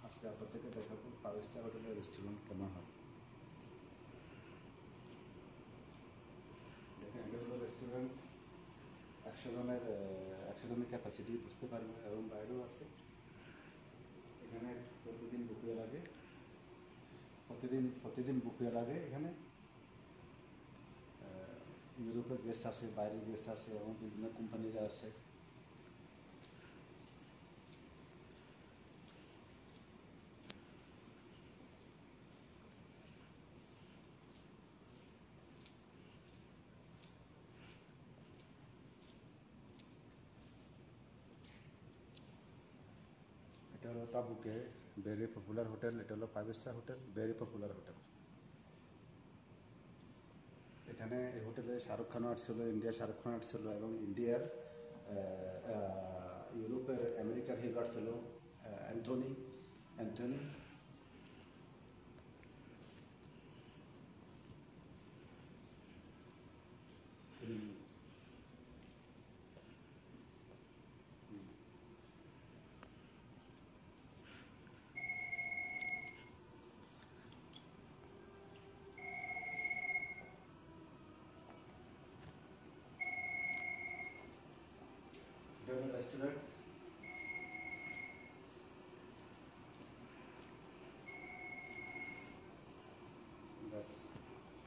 আজকে আপনাদেরকে দেখাবো 5 স্টার হোটেলের রেস্টুরেন্ট কেমন হয়। দেখেন এটা হলো রেস্টুরেন্ট, 100 জনের ক্যাপাসিটি বুঝতে পারবেন, এবং বাইরেও আছে। এখানে প্রতিদিন বুকিং লাগে, প্রতিদিন বুকিং লাগে। এখানে ইউরোপের গেস্ট আসে, বাইরের গেস্ট আসে, এবং বিভিন্ন কোম্পানিরা আসে। এটা হলো তাবুকে, ভেরি পপুলার হোটেল। এটা হলো 5 star hotel, very popular hotel. এখানে এই হোটেলে শাহরুখ খানও আসছিল, ইন্ডিয়ার শাহরুখ খান আসছিল, এবং ইন্ডিয়ার ইউরোপের আমেরিকার হিরো আসছিল, অ্যান্থনি অ্যান্থনি এটা হলো রেস্টুরেন্ট।